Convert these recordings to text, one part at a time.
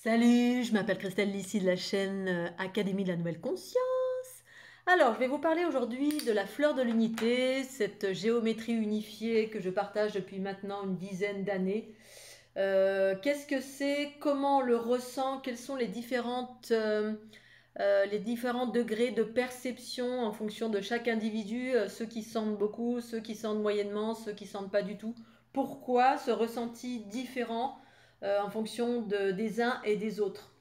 Salut, je m'appelle Christelle Lissy de la chaîne Académie de la Nouvelle Conscience. Alors, je vais vous parler aujourd'hui de la fleur de l'unité, cette géométrie unifiée que je partage depuis maintenant une dizaine d'années. Qu'est-ce que c'est? Comment on le ressent? Quels sont les différents degrés de perception en fonction de chaque individu, ceux qui sentent beaucoup, ceux qui sentent moyennement, ceux qui sentent pas du tout. Pourquoi ce ressenti différent en fonction des uns et des autres?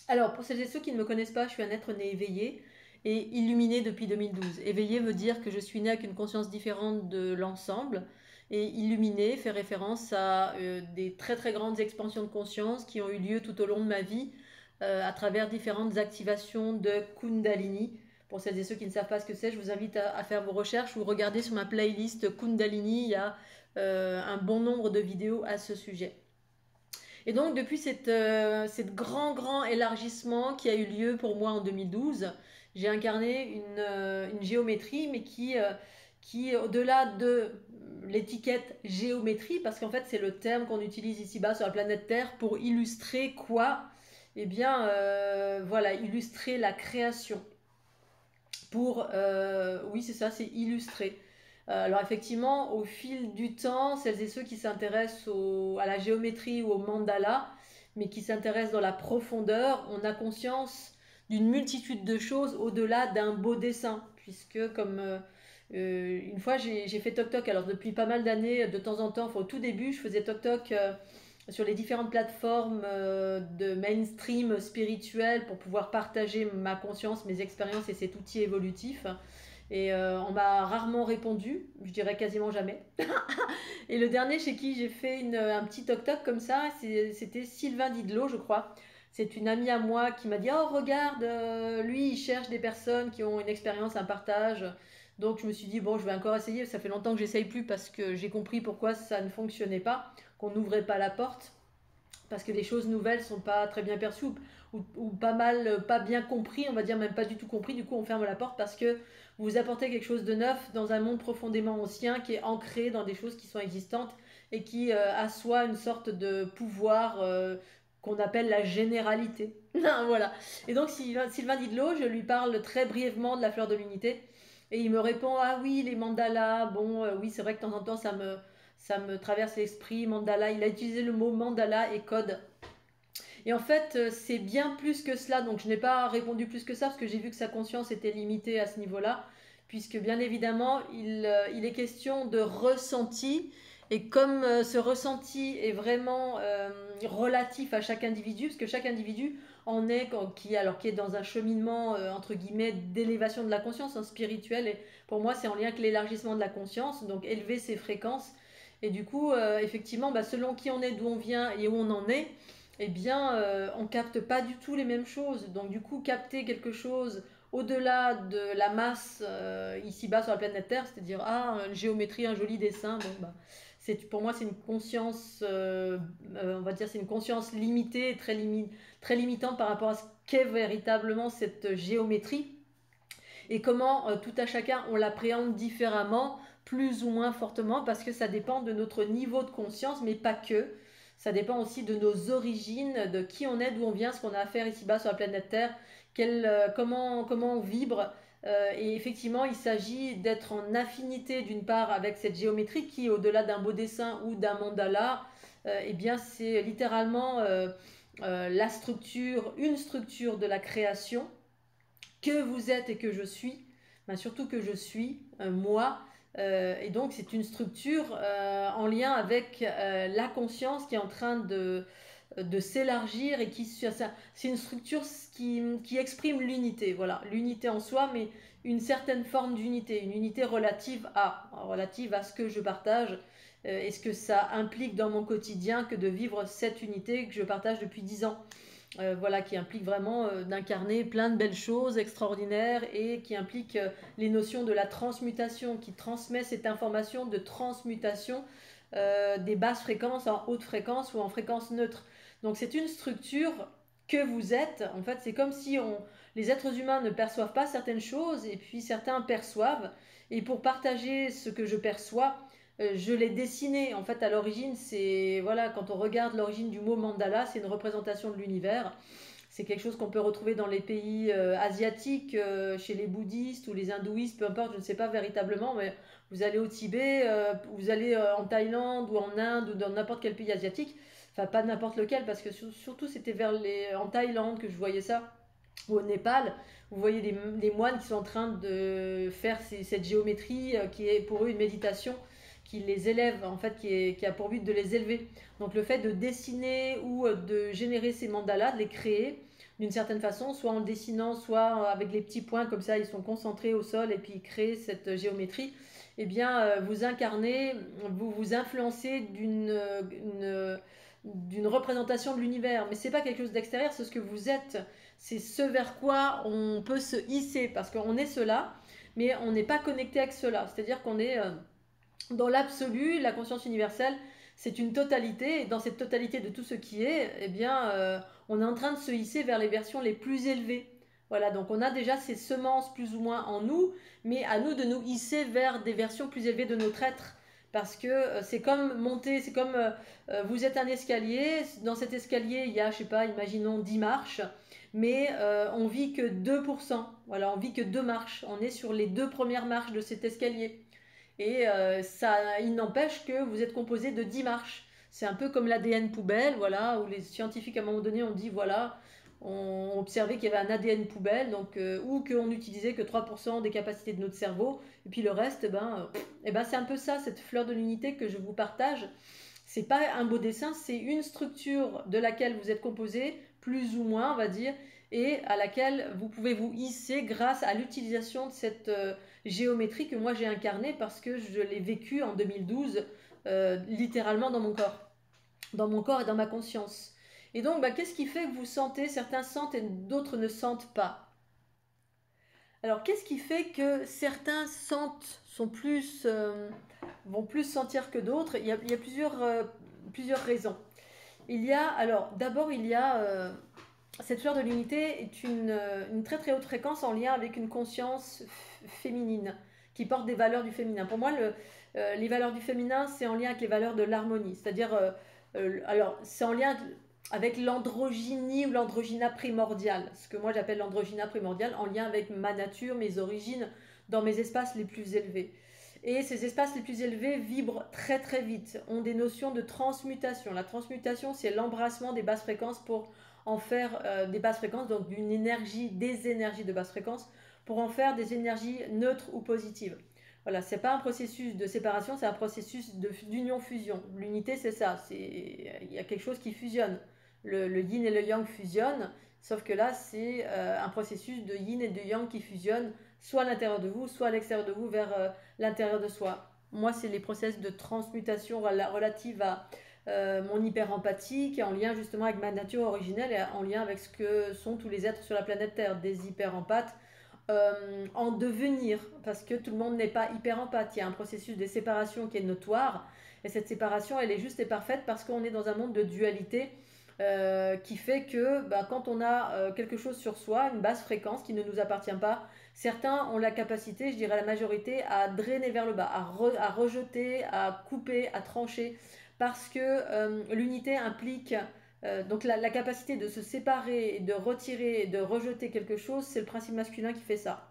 Alors, pour celles et ceux qui ne me connaissent pas, je suis un être né éveillé et illuminé depuis 2012. Éveillé veut dire que je suis né avec une conscience différente de l'ensemble. Et illuminé fait référence à des très très grandes expansions de conscience qui ont eu lieu tout au long de ma vie à travers différentes activations de Kundalini. Pour celles et ceux qui ne savent pas ce que c'est, je vous invite à faire vos recherches ou regarder sur ma playlist Kundalini. Il y a un bon nombre de vidéos à ce sujet. Et donc, depuis cette grand élargissement qui a eu lieu pour moi en 2012, j'ai incarné une géométrie, mais qui au-delà de l'étiquette géométrie, parce qu'en fait, c'est le terme qu'on utilise ici-bas sur la planète Terre pour illustrer quoi? Eh bien, voilà, illustrer la création. Oui, c'est ça, c'est illustrer. Alors effectivement, au fil du temps, celles et ceux qui s'intéressent à la géométrie ou au mandala, mais qui s'intéressent dans la profondeur, on a conscience d'une multitude de choses au-delà d'un beau dessin. Puisque une fois j'ai fait Tok Tok, alors depuis pas mal d'années, de temps en temps, enfin, au tout début, je faisais Tok Tok sur les différentes plateformes de mainstream spirituel pour pouvoir partager ma conscience, mes expériences et cet outil évolutif. Et on m'a rarement répondu, je dirais quasiment jamais. Et le dernier chez qui j'ai fait un petit toc-toc comme ça, c'était Sylvain Didlot, je crois. C'est une amie à moi qui m'a dit « Oh, regarde, lui, il cherche des personnes qui ont une expérience, un partage. » Donc je me suis dit « Bon, je vais encore essayer. Ça fait longtemps que j'essaye plus parce que j'ai compris pourquoi ça ne fonctionnait pas, qu'on n'ouvrait pas la porte. » Parce que les choses nouvelles sont pas très bien perçues ou pas mal, pas bien compris, on va dire même pas du tout compris. Du coup, on ferme la porte parce que vous apportez quelque chose de neuf dans un monde profondément ancien qui est ancré dans des choses qui sont existantes et qui assoit une sorte de pouvoir qu'on appelle la généralité. Voilà. Et donc Sylvain Didlot, je lui parle très brièvement de la fleur de l'unité et il me répond ah oui les mandalas, bon oui c'est vrai que de temps en temps ça me traverse l'esprit, mandala, il a utilisé le mot mandala et code. Et en fait, c'est bien plus que cela, donc je n'ai pas répondu plus que ça, parce que j'ai vu que sa conscience était limitée à ce niveau-là, puisque bien évidemment, il est question de ressenti, et comme ce ressenti est vraiment relatif à chaque individu, parce que chaque individu en est, qui est dans un cheminement, entre guillemets, d'élévation de la conscience, spirituelle, et pour moi, c'est en lien avec l'élargissement de la conscience, donc élever ses fréquences, et du coup, effectivement, selon qui on est, d'où on vient et où on en est, eh bien, on capte pas du tout les mêmes choses. Donc, du coup, capter quelque chose au-delà de la masse ici-bas sur la planète Terre, c'est-à-dire, une géométrie, un joli dessin, bon, pour moi, c'est une conscience, on va dire, c'est une conscience limitée et très limitante par rapport à ce qu'est véritablement cette géométrie et comment tout à chacun on l'appréhende différemment, plus ou moins fortement, parce que ça dépend de notre niveau de conscience, mais pas que. Ça dépend aussi de nos origines, de qui on est, d'où on vient, ce qu'on a à faire ici-bas sur la planète Terre, comment on vibre. Et effectivement, il s'agit d'être en affinité d'une part avec cette géométrie qui, au-delà d'un beau dessin ou d'un mandala, eh bien, c'est littéralement la structure, une structure de la création que vous êtes et que je suis, surtout que je suis, moi. Et donc c'est une structure en lien avec la conscience qui est en train de s'élargir et c'est une structure qui exprime l'unité, voilà, l'unité en soi, mais une certaine forme d'unité, une unité relative à ce que je partage et ce que ça implique dans mon quotidien que de vivre cette unité que je partage depuis 10 ans. Voilà, qui implique vraiment d'incarner plein de belles choses extraordinaires et qui implique les notions de la transmutation, qui transmet cette information de transmutation des basses fréquences en haute fréquence ou en fréquence neutre. Donc c'est une structure que vous êtes. En fait, c'est comme si les êtres humains ne perçoivent pas certaines choses et puis certains perçoivent. Et pour partager ce que je perçois, Je l'ai dessiné. En fait, à l'origine, c'est voilà, quand on regarde l'origine du mot mandala, c'est une représentation de l'univers. C'est quelque chose qu'on peut retrouver dans les pays asiatiques, chez les bouddhistes ou les hindouistes, peu importe, je ne sais pas véritablement, mais vous allez au Tibet, vous allez en Thaïlande ou en Inde ou dans n'importe quel pays asiatique, enfin pas n'importe lequel, parce que surtout c'était en Thaïlande que je voyais ça, ou au Népal, vous voyez des moines qui sont en train de faire cette géométrie qui est pour eux une méditation, qui les élève, en fait, qui a pour but de les élever. Donc le fait de dessiner ou de générer ces mandalas, de les créer d'une certaine façon, soit en dessinant, soit avec les petits points, comme ça ils sont concentrés au sol et puis ils créent cette géométrie, eh bien vous incarnez, vous vous influencez d'une représentation de l'univers. Mais c'est pas quelque chose d'extérieur, c'est ce que vous êtes, c'est ce vers quoi on peut se hisser, parce qu'on est cela, mais on n'est pas connecté avec cela. C'est-à-dire qu'on est dans l'absolu, la conscience universelle, c'est une totalité, et dans cette totalité de tout ce qui est, eh bien, on est en train de se hisser vers les versions les plus élevées. Voilà, donc on a déjà ces semences plus ou moins en nous, mais à nous de nous hisser vers des versions plus élevées de notre être. Parce que c'est comme monter, c'est comme vous êtes un escalier, dans cet escalier il y a, je sais pas, imaginons 10 marches, mais on vit que 2%, voilà, on vit que 2 marches, on est sur les 2 premières marches de cet escalier. Et il n'empêche que vous êtes composé de 10 marches. C'est un peu comme l'ADN poubelle, voilà, où les scientifiques à un moment donné ont dit, voilà, on observait qu'il y avait un ADN poubelle, donc, ou qu'on n'utilisait que 3% des capacités de notre cerveau, et puis le reste, c'est un peu ça, cette fleur de l'unité que je vous partage. C'est pas un beau dessin, c'est une structure de laquelle vous êtes composé, plus ou moins, on va dire, et à laquelle vous pouvez vous hisser grâce à l'utilisation de cette géométrie que moi j'ai incarnée parce que je l'ai vécue en 2012, littéralement dans mon corps et dans ma conscience. Et donc, qu'est-ce qui fait que vous sentez, certains sentent et d'autres ne sentent pas? Alors, qu'est-ce qui fait que certains sentent, vont plus sentir que d'autres? Il y a plusieurs raisons. Alors, d'abord, cette fleur de l'unité est une très très haute fréquence en lien avec une conscience féminine qui porte des valeurs du féminin. Pour moi, les valeurs du féminin, c'est en lien avec les valeurs de l'harmonie. C'est-à-dire, alors, c'est en lien avec l'androgynie ou l'androgyna primordiale. Ce que moi j'appelle l'androgyna primordiale, en lien avec ma nature, mes origines, dans mes espaces les plus élevés. Et ces espaces les plus élevés vibrent très très vite, ont des notions de transmutation. La transmutation, c'est l'embrassement des basses fréquences pour en faire des basses fréquences, donc des énergies de basse fréquence, pour en faire des énergies neutres ou positives. Voilà, c'est pas un processus de séparation, c'est un processus d'union-fusion. L'unité, c'est ça, il y a quelque chose qui fusionne. Le yin et le yang fusionnent, sauf que là, c'est un processus de yin et de yang qui fusionnent, soit à l'intérieur de vous, soit à l'extérieur de vous, vers l'intérieur de soi. Moi, c'est les process de transmutation relative à mon hyper-empathie, qui est en lien justement avec ma nature originelle et en lien avec ce que sont tous les êtres sur la planète Terre, des hyper-empathes en devenir, parce que tout le monde n'est pas hyper-empathe. Il y a un processus de séparation qui est notoire, et cette séparation, elle est juste et parfaite parce qu'on est dans un monde de dualité qui fait que quand on a quelque chose sur soi, une basse fréquence qui ne nous appartient pas, certains ont la capacité, je dirais la majorité, à drainer vers le bas, à rejeter, à couper, à trancher, parce que l'unité implique donc la capacité de se séparer, de retirer, de rejeter quelque chose, c'est le principe masculin qui fait ça.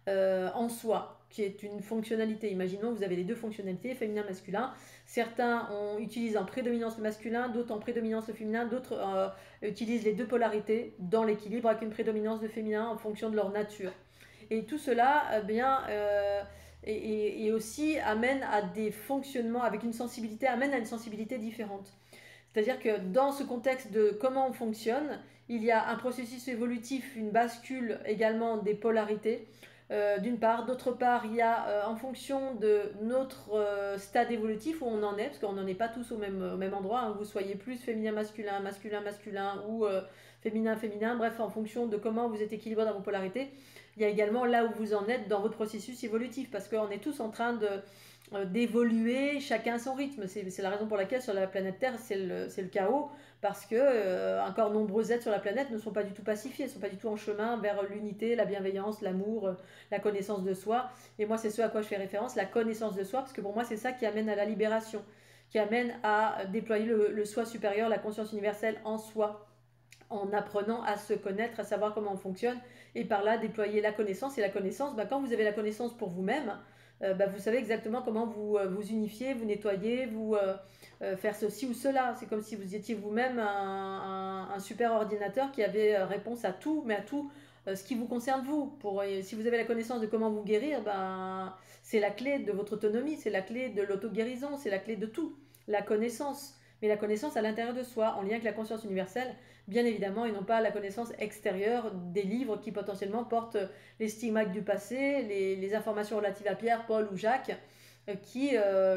En soi, qui est une fonctionnalité. Imaginons que vous avez les deux fonctionnalités, féminin-masculin. Certains utilisent en prédominance le masculin, d'autres en prédominance le féminin, d'autres utilisent les deux polarités dans l'équilibre avec une prédominance de féminin en fonction de leur nature. Et tout cela, et aussi amène à des fonctionnements avec une sensibilité, amène à une sensibilité différente. C'est-à-dire que dans ce contexte de comment on fonctionne, il y a un processus évolutif, une bascule également des polarités, d'une part. D'autre part, il y a en fonction de notre stade évolutif où on en est, parce qu'on n'en est pas tous au même endroit, hein, que vous soyez plus féminin-masculin, masculin-masculin ou féminin-féminin, bref, en fonction de comment vous êtes équilibré dans vos polarités, il y a également là où vous en êtes dans votre processus évolutif, parce qu'on est tous en train d'évoluer chacun à son rythme. C'est la raison pour laquelle sur la planète Terre, c'est le chaos, parce que encore nombreux êtres sur la planète ne sont pas du tout pacifiés, ne sont pas du tout en chemin vers l'unité, la bienveillance, l'amour, la connaissance de soi. Et moi, c'est ce à quoi je fais référence, la connaissance de soi, parce que pour moi, c'est ça qui amène à la libération, qui amène à déployer le soi supérieur, la conscience universelle en soi, en apprenant à se connaître, à savoir comment on fonctionne, et par là déployer la connaissance. Et la connaissance, quand vous avez la connaissance pour vous-même, vous savez exactement comment vous unifier, vous nettoyer, faire ceci ou cela. C'est comme si vous étiez vous-même un super ordinateur qui avait réponse à tout, mais à tout ce qui vous concerne vous. Si vous avez la connaissance de comment vous guérir, c'est la clé de votre autonomie, c'est la clé de l'auto-guérison, c'est la clé de tout, la connaissance. Mais la connaissance à l'intérieur de soi, en lien avec la conscience universelle, bien évidemment, et non pas la connaissance extérieure des livres qui potentiellement portent les stigmates du passé, les informations relatives à Pierre, Paul ou Jacques, qui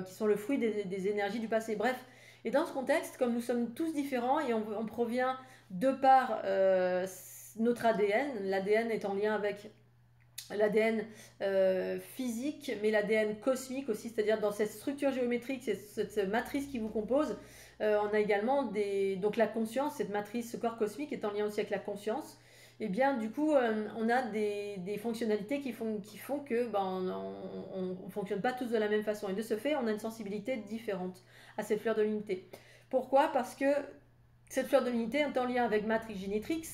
sont le fruit des énergies du passé. Bref, et dans ce contexte, comme nous sommes tous différents et on provient de par notre ADN, l'ADN est en lien avec l'ADN physique, mais l'ADN cosmique aussi, c'est-à-dire dans cette structure géométrique, cette matrice qui vous compose, on a également donc la conscience, cette matrice, ce corps cosmique est en lien aussi avec la conscience. Et bien du coup, on a des fonctionnalités qui font que on ne fonctionne pas tous de la même façon. Et de ce fait, on a une sensibilité différente à cette fleur de l'unité. Pourquoi? Parce que cette fleur de l'unité est en lien avec Matrix Génétrix,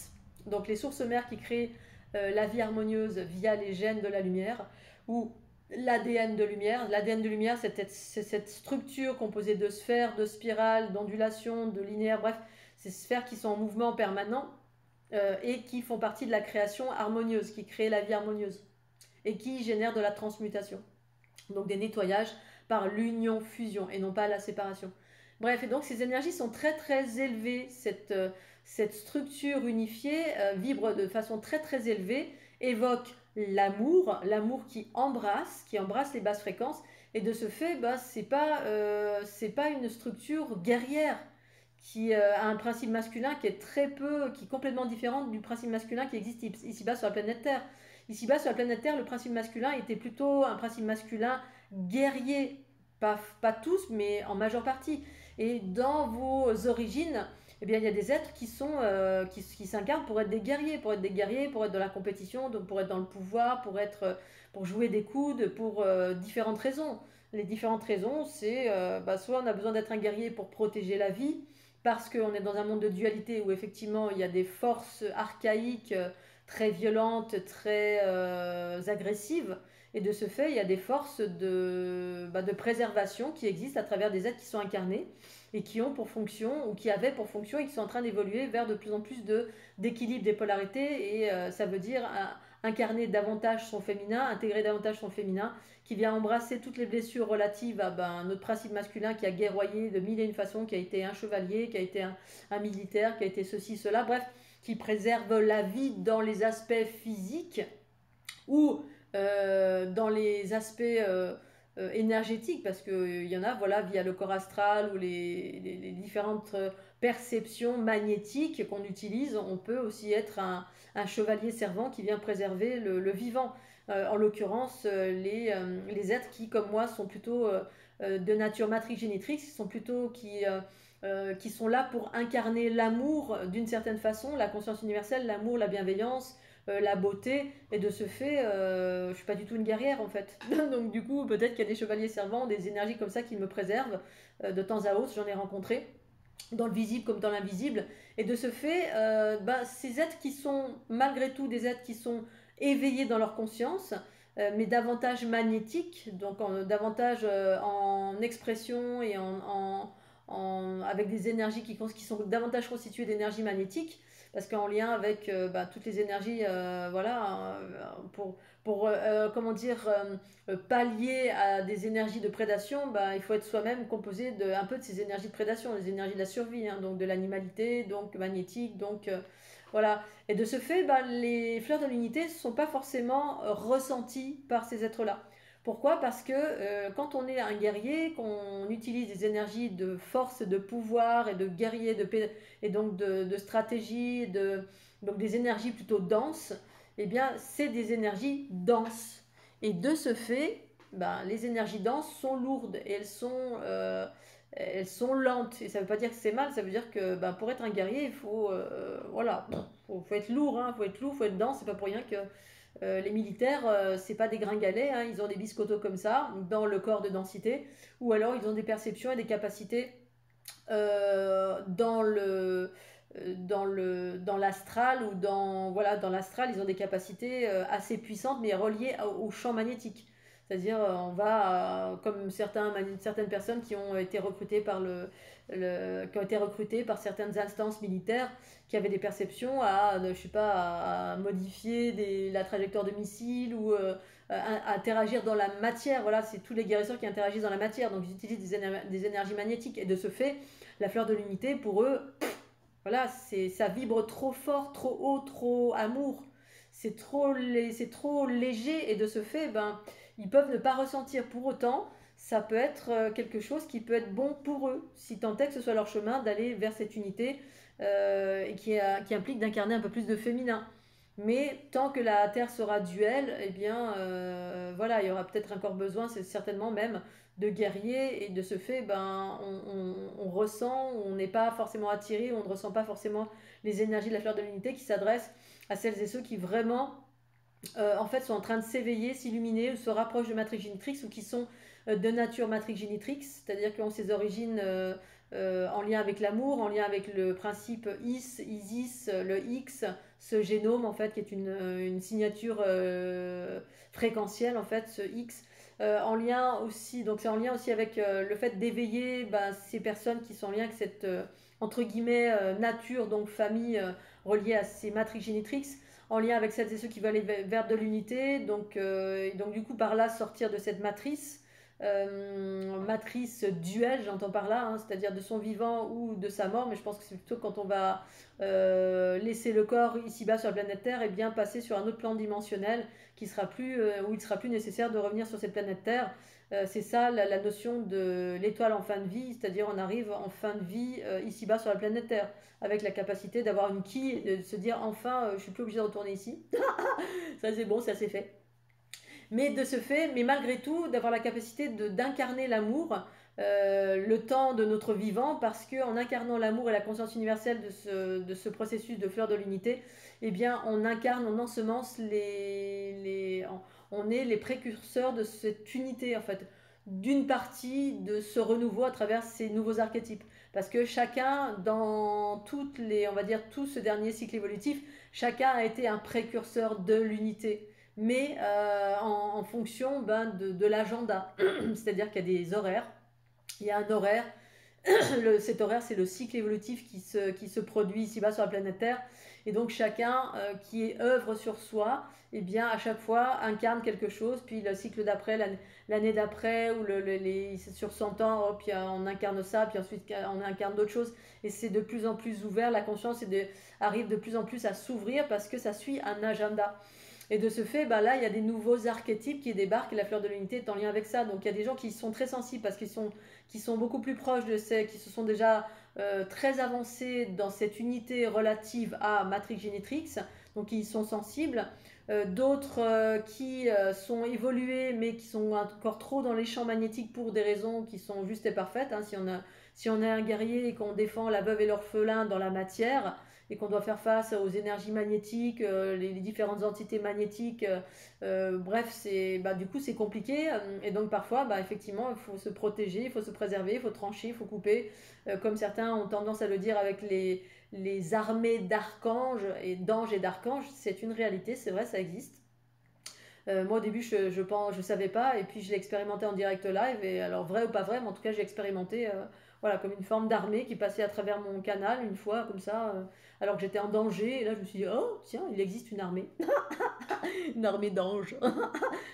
donc les sources mères qui créent la vie harmonieuse via les gènes de la lumière, ou l'ADN de lumière. L'ADN de lumière, c'est cette structure composée de sphères, de spirales, d'ondulations, de linéaires, bref, ces sphères qui sont en mouvement permanent et qui font partie de la création harmonieuse, qui crée la vie harmonieuse et qui génère de la transmutation. Donc des nettoyages par l'union-fusion et non pas la séparation. Bref, et donc ces énergies sont très très élevées, cette structure unifiée vibre de façon très très élevée, évoque l'amour qui embrasse les basses fréquences, et de ce fait, c'est pas une structure guerrière qui a un principe masculin qui est complètement différent du principe masculin qui existe ici-bas sur la planète Terre. Ici-bas sur la planète Terre, le principe masculin était plutôt un principe masculin guerrier, pas tous, mais en majeure partie. Et dans vos origines, eh bien, il y a des êtres qui s'incarnent pour être des guerriers, pour être dans la compétition, donc pour être dans le pouvoir, pour jouer des coudes, pour différentes raisons. Les différentes raisons, c'est soit on a besoin d'être un guerrier pour protéger la vie, parce qu'on est dans un monde de dualité où effectivement il y a des forces archaïques très violentes, très agressives, et de ce fait il y a des forces de préservation qui existent à travers des êtres qui sont incarnés et qui ont pour fonction, ou qui avaient pour fonction et qui sont en train d'évoluer vers de plus en plus d'équilibre des polarités, et ça veut dire incarner davantage son féminin, intégrer davantage son féminin, qui vient embrasser toutes les blessures relatives à notre principe masculin qui a guerroyé de mille et une façons, qui a été un chevalier, qui a été un militaire, qui a été ceci, cela, bref, qui préserve la vie dans les aspects physiques ou dans les aspects énergétiques, parce qu'il y en a, voilà, via le corps astral ou les différentes perceptions magnétiques qu'on utilise, on peut aussi être un chevalier servant qui vient préserver le vivant. En l'occurrence, les êtres qui, comme moi, sont plutôt de nature matrix génétrix, qui sont là pour incarner l'amour d'une certaine façon, la conscience universelle, l'amour, la bienveillance, la beauté, et de ce fait, je suis pas du tout une guerrière en fait. Donc du coup, peut-être qu'il y a des chevaliers servants, des énergies comme ça qui me préservent de temps à autre, j'en ai rencontré dans le visible comme dans l'invisible, et de ce fait, ces êtres qui sont malgré tout des êtres qui sont éveillés dans leur conscience, mais davantage magnétiques, donc davantage en expression et avec des énergies qui sont davantage constituées d'énergie magnétique, parce qu'en lien avec toutes les énergies, voilà, comment dire, pallier à des énergies de prédation, il faut être soi-même composé un peu de ces énergies de prédation, les énergies de la survie, hein, donc de l'animalité, donc magnétique, donc voilà. Et de ce fait, les fleurs de l'unité ne sont pas forcément ressenties par ces êtres-là. Pourquoi? Parce que quand on est un guerrier, qu'on utilise des énergies de force, de pouvoir et de guerrier, et donc de stratégie, donc des énergies plutôt denses, eh bien c'est des énergies denses. Et de ce fait, ben, les énergies denses sont lourdes et elles sont lentes. Et ça ne veut pas dire que c'est mal, ça veut dire que ben, pour être un guerrier, il faut, voilà, faut être lourd, hein, faut être dense. C'est pas pour rien que les militaires, c'est pas des gringalets, hein, ils ont des biscottos comme ça, dans le corps de densité, ou alors ils ont des perceptions et des capacités dans dans l'astral ou voilà, dans l'astral, ils ont des capacités assez puissantes, mais reliées au champ magnétique. C'est-à-dire, on va, comme certaines personnes qui ont été recrutées qui ont été recrutées par certaines instances militaires, qui avaient des perceptions je sais pas, à modifier la trajectoire de missiles ou à interagir dans la matière. Voilà, c'est tous les guérisseurs qui interagissent dans la matière, donc ils utilisent des énergies magnétiques. Et de ce fait, la fleur de l'unité, pour eux, voilà, ça vibre trop fort, trop haut, trop amour. C'est trop léger et de ce fait, ben, ils peuvent ne pas ressentir. Pour autant, ça peut être quelque chose qui peut être bon pour eux, si tant est que ce soit leur chemin d'aller vers cette unité et qui implique d'incarner un peu plus de féminin. Mais tant que la Terre sera duelle, eh bien, voilà, il y aura peut-être encore besoin, c'est certainement même, de guerriers, et de ce fait, ben, on ressent, on n'est pas forcément attiré, on ne ressent pas forcément les énergies de la fleur de l'unité qui s'adressent à celles et ceux qui vraiment, en fait, sont en train de s'éveiller, s'illuminer, ou se rapprochent de Matrix Génitrix, ou qui sont de nature Matrix Génitrix, c'est-à-dire qui ont ses origines en lien avec l'amour, en lien avec le principe Isis, le X, ce génome en fait qui est une signature fréquentielle en fait, ce X, en lien aussi, donc c'est en lien aussi avec le fait d'éveiller ces personnes qui sont en lien avec cette entre guillemets nature, donc famille reliée à ces matrix génitrix, en lien avec celles et ceux qui veulent aller vers de l'unité, donc du coup par là sortir de cette matrice duel, j'entends par là, hein, c'est-à-dire de son vivant ou de sa mort, mais je pense que c'est plutôt quand on va laisser le corps ici-bas sur la planète Terre et bien passer sur un autre plan dimensionnel qui sera plus, où il sera plus nécessaire de revenir sur cette planète Terre. C'est ça la notion de l'étoile en fin de vie, c'est-à-dire on arrive en fin de vie ici-bas sur la planète Terre, avec la capacité d'avoir une quille, de se dire enfin je suis plus obligé de retourner ici. Ça c'est bon, ça c'est fait. Mais de ce fait, mais malgré tout, d'avoir la capacité d'incarner l'amour le temps de notre vivant, parce qu'en incarnant l'amour et la conscience universelle de ce processus de fleur de l'unité, eh bien, on incarne, on ensemence on est les précurseurs de cette unité, en fait, d'une partie de ce renouveau à travers ces nouveaux archétypes. Parce que chacun, dans on va dire, tout ce dernier cycle évolutif, chacun a été un précurseur de l'unité, mais en fonction de l'agenda. C'est-à-dire qu'il y a des horaires, il y a un horaire, cet horaire c'est le cycle évolutif qui se produit ici-bas sur la planète Terre, et donc chacun qui œuvre sur soi, et bien à chaque fois incarne quelque chose, puis le cycle d'après, l'année d'après, ou sur 100 ans, puis on incarne ça, puis ensuite on incarne d'autres choses, et c'est de plus en plus ouvert, la conscience arrive de plus en plus à s'ouvrir parce que ça suit un agenda. Et de ce fait, là, il y a des nouveaux archétypes qui débarquent et la fleur de l'unité est en lien avec ça. Donc il y a des gens qui sont très sensibles parce qui sont beaucoup plus proches qui se sont déjà très avancés dans cette unité relative à Matrix Génitrix, donc ils sont sensibles. D'autres qui sont évolués mais qui sont encore trop dans les champs magnétiques pour des raisons qui sont justes et parfaites. Hein. Si on est un guerrier et qu'on défend la veuve et l'orphelin dans la matière, et qu'on doit faire face aux énergies magnétiques, les différentes entités magnétiques, bref, du coup c'est compliqué, et donc parfois effectivement il faut se protéger, il faut se préserver, il faut trancher, il faut couper, comme certains ont tendance à le dire avec les armées d'archanges et d'anges et d'archanges. C'est une réalité, c'est vrai, ça existe. Moi au début je savais pas, et puis je l'ai expérimenté en direct live, et alors vrai ou pas vrai, mais en tout cas j'ai expérimenté voilà, comme une forme d'armée qui passait à travers mon canal une fois comme ça, alors que j'étais en danger, et là je me suis dit oh tiens, il existe une armée. Une armée d'anges.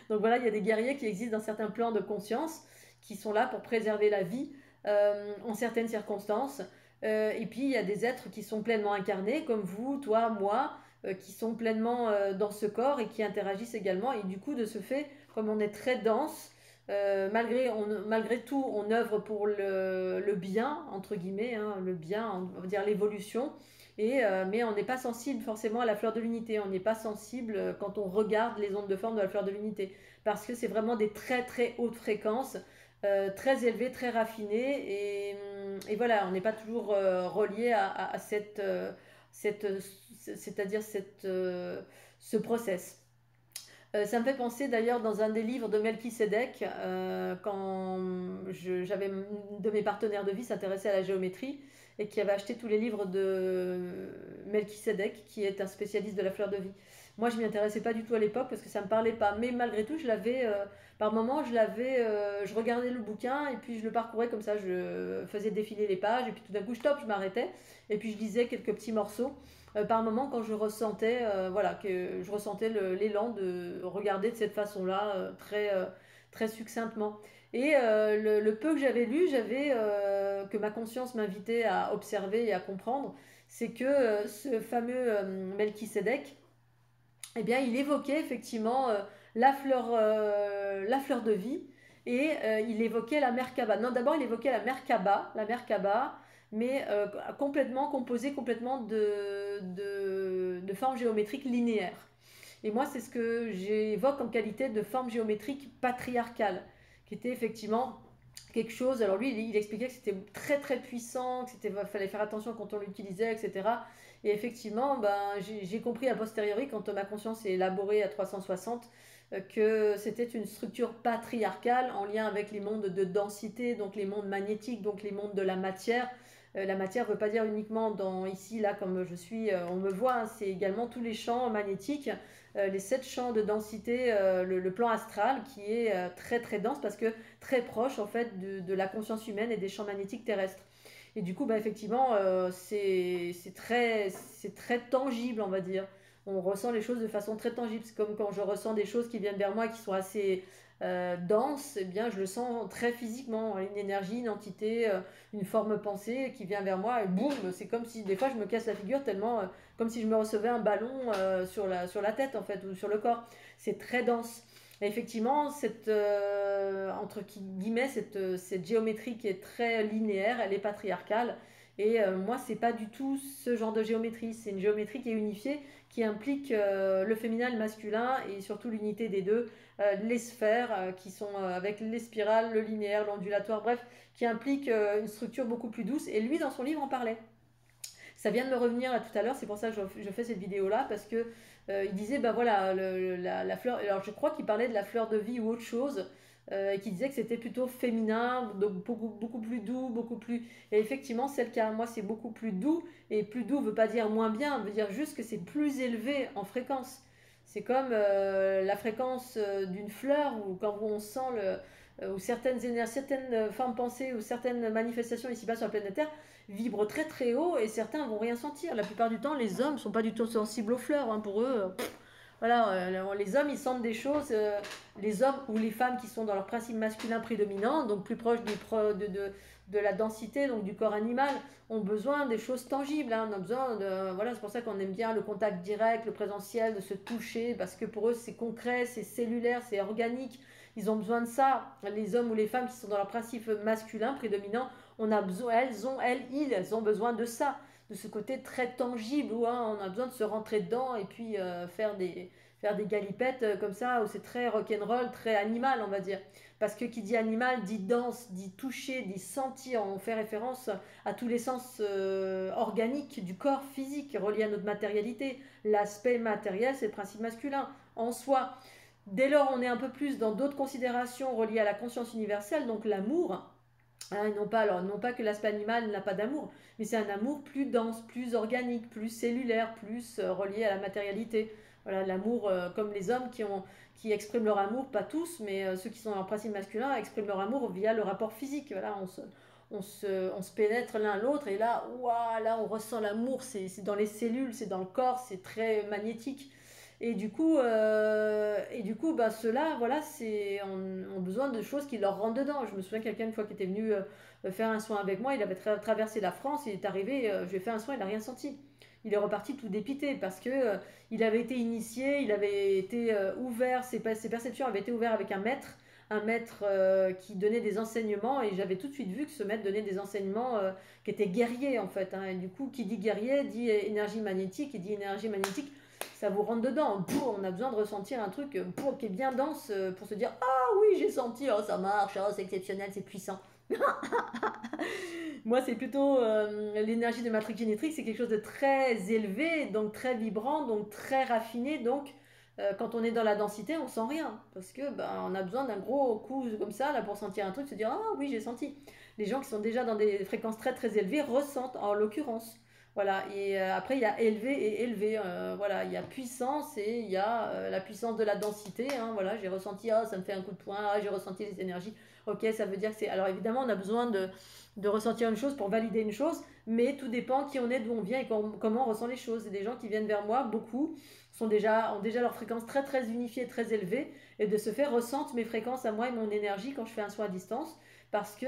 Donc voilà, il y a des guerriers qui existent dans certains plans de conscience qui sont là pour préserver la vie en certaines circonstances, et puis il y a des êtres qui sont pleinement incarnés comme vous, toi, moi, qui sont pleinement dans ce corps et qui interagissent également, et du coup de ce fait, comme on est très dense, malgré tout, on œuvre pour le bien, entre guillemets, hein, le bien, on va dire l'évolution, mais on n'est pas sensible forcément à la fleur de l'unité, on n'est pas sensible quand on regarde les ondes de forme de la fleur de l'unité, parce que c'est vraiment des très très hautes fréquences, très élevées, très raffinées, et voilà, on n'est pas toujours relié à cette, c'est-à-dire ce process. Ça me fait penser d'ailleurs dans un des livres de Melchisedec, quand j'avais une de mes partenaires de vie s'intéressait à la géométrie et qui avait acheté tous les livres de Melchisedec, qui est un spécialiste de la fleur de vie. Moi, je m'y intéressais pas du tout à l'époque parce que ça me parlait pas, mais malgré tout, par moment, je regardais le bouquin et puis je le parcourais comme ça, je faisais défiler les pages et puis tout d'un coup, je m'arrêtais et puis je lisais quelques petits morceaux par moment quand je ressentais, voilà, que je ressentais l'élan de regarder de cette façon-là, très succinctement. Et le peu que j'avais lu, que ma conscience m'invitait à observer et à comprendre, c'est que ce fameux Melchisédek, eh bien, il évoquait effectivement la fleur de vie et il évoquait la Merkaba. Non, d'abord, il évoquait la Merkaba, mais composée complètement de formes géométriques linéaires. Et moi, c'est ce que j'évoque en qualité de forme géométrique patriarcale, qui était effectivement quelque chose. Alors lui, il expliquait que c'était très très puissant, que fallait faire attention quand on l'utilisait, etc. Et effectivement, ben, j'ai compris a posteriori, quand ma conscience est élaborée à 360, que c'était une structure patriarcale en lien avec les mondes de densité, donc les mondes magnétiques, donc les mondes de la matière. La matière ne veut pas dire uniquement ici, là, comme je suis, on me voit, hein, c'est également tous les champs magnétiques, les 7 champs de densité, le plan astral qui est très très dense parce que très proche en fait de la conscience humaine et des champs magnétiques terrestres. Et du coup, bah, effectivement, c'est très tangible, on va dire. On ressent les choses de façon très tangible. C'est comme quand je ressens des choses qui viennent vers moi qui sont assez denses, eh bien, je le sens très physiquement. Une énergie, une entité, une forme pensée qui vient vers moi et boum, c'est comme si des fois je me casse la figure tellement, comme si je me recevais un ballon sur la tête en fait, ou sur le corps. C'est très dense. Et effectivement, entre guillemets, cette géométrie qui est très linéaire, elle est patriarcale. Et moi, c'est pas du tout ce genre de géométrie. C'est une géométrie qui est unifiée, qui implique le féminin et le masculin, et surtout l'unité des deux, les sphères qui sont avec les spirales, le linéaire, l'ondulatoire, bref, qui implique une structure beaucoup plus douce. Et lui, dans son livre, en parlait. Ça vient de me revenir là tout à l'heure, c'est pour ça que je fais cette vidéo là, parce que il disait, ben voilà, la fleur, alors je crois qu'il parlait de la fleur de vie ou autre chose, et qu'il disait que c'était plutôt féminin, donc beaucoup plus doux, beaucoup plus. Et effectivement, celle qui a moi, c'est beaucoup plus doux, et plus doux veut pas dire moins bien, veut dire juste que c'est plus élevé en fréquence. C'est comme la fréquence d'une fleur, ou quand on sent ou certaines formes pensées, ou certaines manifestations ici-bas sur la planète Terre vibrent très très haut et certains vont rien sentir. La plupart du temps, les hommes sont pas du tout sensibles aux fleurs. Hein, pour eux, voilà, les hommes ils sentent des choses. Les hommes ou les femmes qui sont dans leur principe masculin prédominant, donc plus proche de la densité, donc du corps animal, ont besoin des choses tangibles. Hein, on a besoin voilà, c'est pour ça qu'on aime bien le contact direct, le présentiel, de se toucher, parce que pour eux c'est concret, c'est cellulaire, c'est organique. Ils ont besoin de ça. Les hommes ou les femmes qui sont dans leur principe masculin prédominant, on a besoin, elles ont besoin de ça, de ce côté très tangible où hein, on a besoin de se rentrer dedans et puis faire des galipettes comme ça, où c'est très rock'n'roll, très animal, on va dire. Parce que qui dit animal dit danse, dit toucher, dit sentir. On fait référence à tous les sens organiques du corps physique reliés à notre matérialité. L'aspect matériel, c'est le principe masculin en soi. Dès lors, on est un peu plus dans d'autres considérations reliées à la conscience universelle, donc l'amour. Hein, non pas que l'aspect animal n'a pas d'amour, mais c'est un amour plus dense, plus organique, plus cellulaire, plus relié à la matérialité. Voilà, l'amour, comme les hommes qui expriment leur amour, pas tous, mais ceux qui sont en principe masculin expriment leur amour via le rapport physique. Voilà, on se pénètre l'un l'autre et là, ouah, là, on ressent l'amour, c'est dans les cellules, c'est dans le corps, c'est très magnétique. Bah, ceux-là, voilà, ont besoin de choses qui leur rentrent dedans. Je me souviens quelqu'un une fois qui était venu faire un soin avec moi, il avait traversé la France, il est arrivé, je lui ai fait un soin, il n'a rien senti. Il est reparti tout dépité parce que il avait été initié, il avait été ouvert, ses perceptions avaient été ouvertes avec un maître, un maître qui donnait des enseignements et j'avais tout de suite vu que ce maître donnait des enseignements qui étaient guerriers en fait. Hein. Et du coup, qui dit guerrier dit énergie magnétique et dit énergie magnétique, ça vous rentre dedans. On a besoin de ressentir un truc qui est bien dense pour se dire ah oui, j'ai senti, oh, ça marche, oh, c'est exceptionnel, c'est puissant. Moi, c'est plutôt l'énergie de Matrix Génétrique, c'est quelque chose de très élevé, donc très vibrant, donc très raffiné. Donc, quand on est dans la densité, on sent rien parce que on a besoin d'un gros coup comme ça là pour sentir un truc, se dire ah oui, j'ai senti. Les gens qui sont déjà dans des fréquences très très élevées ressentent, en l'occurrence. Voilà, et après il y a élevé et élevé, voilà, il y a puissance et il y a la puissance de la densité, hein, voilà, j'ai ressenti, ah, ça me fait un coup de poing, ah, j'ai ressenti les énergies, ok, ça veut dire que c'est... Alors évidemment, on a besoin de ressentir une chose pour valider une chose, mais tout dépend qui on est, d'où on vient et comment on ressent les choses. Et des gens qui viennent vers moi, beaucoup, ont déjà leur fréquence très très unifiée, très élevée, et de ce fait ressentent mes fréquences à moi et mon énergie quand je fais un soin à distance, parce que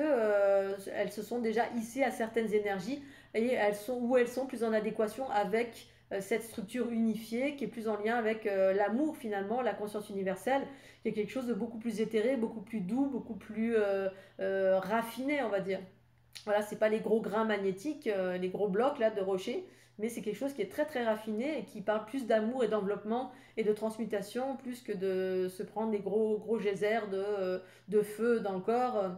elles se sont déjà hissées à certaines énergies et elles sont plus en adéquation avec cette structure unifiée qui est plus en lien avec l'amour finalement, la conscience universelle, qui est quelque chose de beaucoup plus éthéré, beaucoup plus doux, beaucoup plus raffiné, on va dire. Voilà, c'est pas les gros grains magnétiques, les gros blocs là de rochers, mais c'est quelque chose qui est très très raffiné et qui parle plus d'amour et d'enveloppement et de transmutation, plus que de se prendre des gros geysers de feu dans le corps,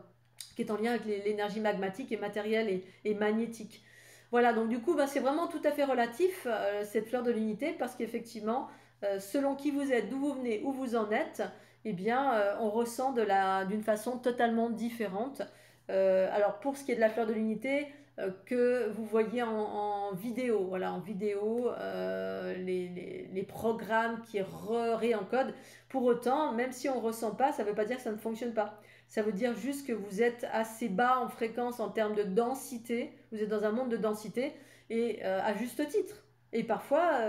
qui est en lien avec l'énergie magmatique et matérielle et magnétique. Voilà, donc du coup, c'est vraiment tout à fait relatif, cette fleur de l'unité, parce qu'effectivement, selon qui vous êtes, d'où vous venez, où vous en êtes, eh bien, on ressent d'une façon totalement différente. Alors, pour ce qui est de la fleur de l'unité, que vous voyez en vidéo, voilà, en vidéo, les programmes qui réencodent. Pour autant, même si on ne ressent pas, ça ne veut pas dire que ça ne fonctionne pas. Ça veut dire juste que vous êtes assez bas en fréquence en termes de densité, vous êtes dans un monde de densité, et à juste titre. Et parfois,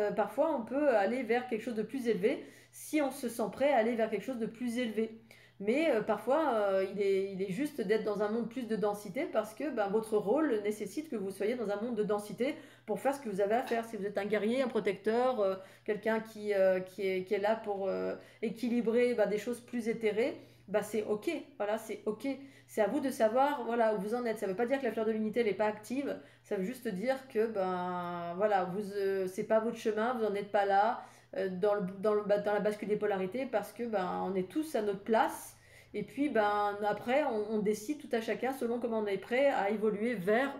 on peut aller vers quelque chose de plus élevé si on se sent prêt à aller vers quelque chose de plus élevé. Mais parfois, il est juste d'être dans un monde plus de densité parce que votre rôle nécessite que vous soyez dans un monde de densité pour faire ce que vous avez à faire. Si vous êtes un guerrier, un protecteur, quelqu'un qui est là pour équilibrer des choses plus éthérées, c'est ok. Voilà, c'est ok. C'est à vous de savoir voilà, où vous en êtes. Ça ne veut pas dire que la fleur de l'unité n'est pas active. Ça veut juste dire que voilà, c'est pas votre chemin, vous n'en êtes pas là. Dans la bascule des polarités parce que on est tous à notre place et puis après on décide tout à chacun selon comment on est prêt à évoluer vers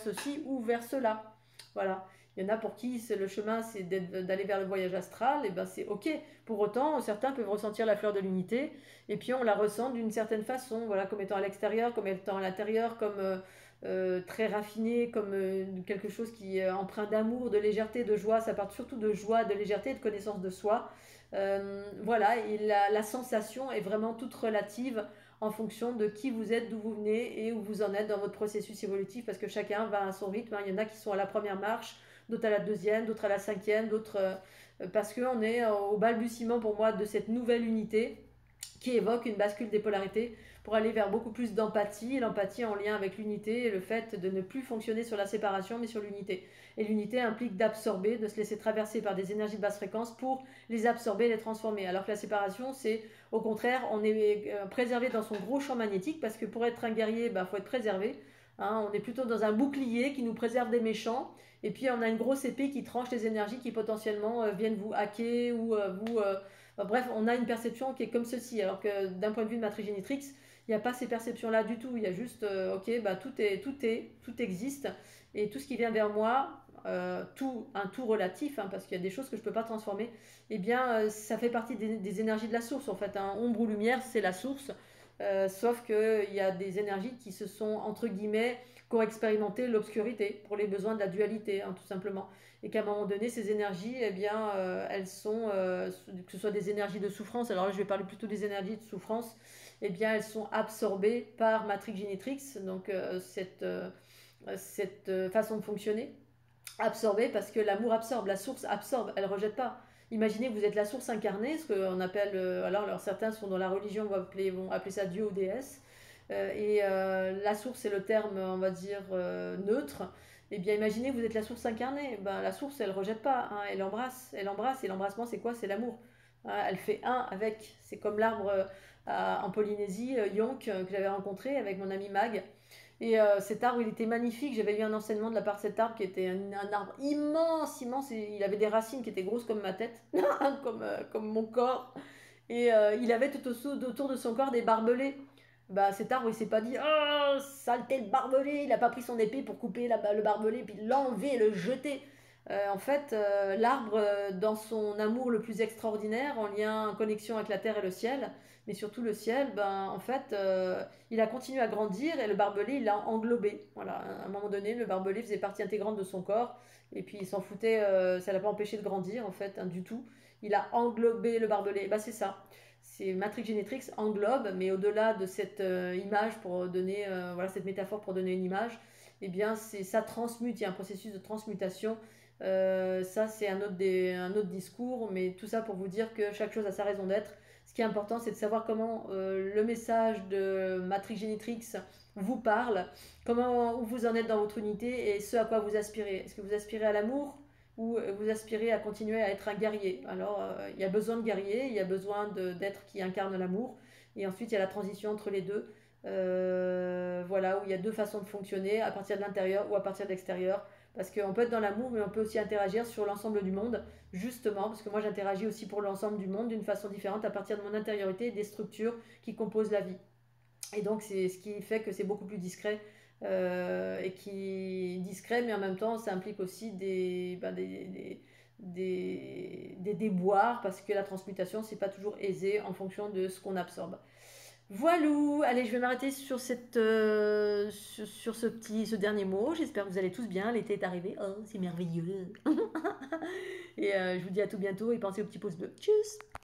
ceci ou vers cela. Voilà. Il y en a pour qui le chemin c'est d'aller vers le voyage astral, et c'est ok. Pour autant, certains peuvent ressentir la fleur de l'unité, et puis on la ressent d'une certaine façon, voilà, comme étant à l'extérieur, comme étant à l'intérieur, comme très raffiné, comme quelque chose qui est empreint d'amour, de légèreté, de joie. Ça part surtout de joie, de légèreté, de connaissance de soi. Voilà, et la sensation est vraiment toute relative en fonction de qui vous êtes, d'où vous venez et où vous en êtes dans votre processus évolutif, parce que chacun va à son rythme. Il y en a qui sont à la première marche, d'autres à la deuxième, d'autres à la cinquième, d'autres parce qu'on est au balbutiement pour moi de cette nouvelle unité qui évoque une bascule des polarités pour aller vers beaucoup plus d'empathie, l'empathie en lien avec l'unité et le fait de ne plus fonctionner sur la séparation mais sur l'unité. Et l'unité implique d'absorber, de se laisser traverser par des énergies de basse fréquence pour les absorber, les transformer. Alors que la séparation, c'est au contraire, on est préservé dans son gros champ magnétique parce que pour être un guerrier, faut être préservé. Hein, on est plutôt dans un bouclier qui nous préserve des méchants. Et puis on a une grosse épée qui tranche les énergies qui potentiellement viennent vous hacker ou bref, on a une perception qui est comme ceci. Alors que d'un point de vue de Matrix Génétrix, il n'y a pas ces perceptions-là du tout. Il y a juste, ok, tout existe. Et tout ce qui vient vers moi, un tout relatif, hein, parce qu'il y a des choses que je ne peux pas transformer, eh bien, ça fait partie des énergies de la source. En fait, hein. Ombre ou lumière, c'est la source. Sauf qu'il y a des énergies qui se sont, entre guillemets, qui ont expérimenté l'obscurité pour les besoins de la dualité, hein, tout simplement. Et qu'à un moment donné, ces énergies, eh bien, elles sont, que ce soit des énergies de souffrance, alors là, je vais parler plutôt des énergies de souffrance, eh bien, elles sont absorbées par Matrix Génétrix, donc cette façon de fonctionner. Absorbée parce que l'amour absorbe, la source absorbe, elle ne rejette pas. Imaginez que vous êtes la source incarnée, ce qu'on appelle, alors certains sont dans la religion, vont appeler ça Dieu ou déesse, et la source c'est le terme, on va dire, neutre. Eh bien, imaginez que vous êtes la source incarnée, la source elle rejette pas, hein, elle embrasse, et l'embrassement c'est quoi? C'est l'amour. Elle fait un avec. C'est comme l'arbre en Polynésie, Yonk, que j'avais rencontré avec mon ami Mag. Et cet arbre, il était magnifique. J'avais eu un enseignement de la part de cet arbre qui était un arbre immense, immense. Et il avait des racines qui étaient grosses comme ma tête, comme mon corps. Et il avait tout autour de son corps des barbelés. Bah, cet arbre, il s'est pas dit oh, saleté de barbelé. Il a pas pris son épée pour couper le barbelé, puis l'enlever et le jeter. En fait, l'arbre, dans son amour le plus extraordinaire, en lien, en connexion avec la terre et le ciel, mais surtout le ciel, ben, en fait, il a continué à grandir et le barbelé, il l'a englobé. Voilà, à un moment donné, le barbelé faisait partie intégrante de son corps et puis il s'en foutait, ça l'a pas empêché de grandir, en fait, hein, du tout. Il a englobé le barbelé. Bah, c'est ça. C'est Matrix Genetrix englobe, mais au-delà de cette image pour donner, voilà, cette métaphore pour donner une image, eh bien, ça transmute. Il y a un processus de transmutation. Ça, c'est un autre discours, mais tout ça pour vous dire que chaque chose a sa raison d'être. Ce qui est important, c'est de savoir comment le message de Matrix Genetrix vous parle, comment où vous en êtes dans votre unité et ce à quoi vous aspirez. Est-ce que vous aspirez à l'amour ou vous aspirez à continuer à être un guerrier? Alors, il y a besoin de guerrier, il y a besoin d'êtres qui incarnent l'amour, et ensuite il y a la transition entre les deux. Voilà, où il y a deux façons de fonctionner, à partir de l'intérieur ou à partir de l'extérieur. Parce qu'on peut être dans l'amour, mais on peut aussi interagir sur l'ensemble du monde, justement, parce que moi j'interagis aussi pour l'ensemble du monde d'une façon différente à partir de mon intériorité et des structures qui composent la vie. Et donc c'est ce qui fait que c'est beaucoup plus discret et qui discret, mais en même temps ça implique aussi des déboires parce que la transmutation c'est pas toujours aisé en fonction de ce qu'on absorbe. Voilou, allez, je vais m'arrêter sur sur ce dernier mot. J'espère que vous allez tous bien. L'été est arrivé. Oh, c'est merveilleux. Et je vous dis à tout bientôt et pensez au petit pouce bleu. Tchuss.